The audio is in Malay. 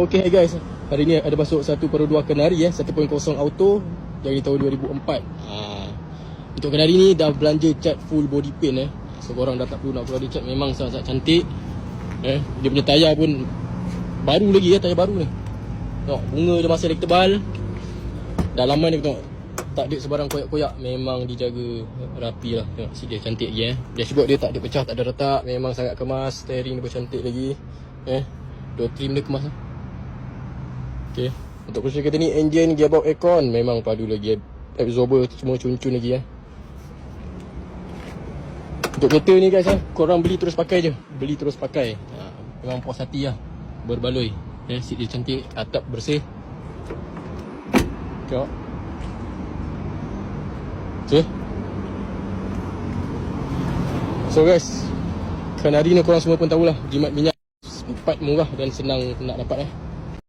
Okay guys, hari ni ada masuk 1.2 Kenari 1.0 auto dari tahun 2004. Untuk Kenari ni dah belanja cat full body paint so korang dah tak perlu nak keluar dia cat, memang sangat-sangat cantik. Dia punya tayar pun baru lagi tayar baru ni. Tengok bunga dia masih lagi tebal. Dalaman dia tengok tak ada sebarang koyak-koyak, memang dijaga rapi lah. Tengok seat dia cantik lagi Dashboard dia tak ada pecah, tak ada retak, memang sangat kemas. Steering dia pun cantik lagi. Door trim dia kemas Okay. Untuk kursi kereta ni, engine, gearbox, aircon memang padu lagi. Absorber semua cun-cun lagi Untuk kereta ni guys korang beli terus pakai je. Beli terus pakai. Memang puas hati berbaloi. Seat dia cantik, atap bersih. Tengok. Okay. So guys, Kenari ni korang semua pun tahulah, jimat minyak cepat, murah dan senang nak dapat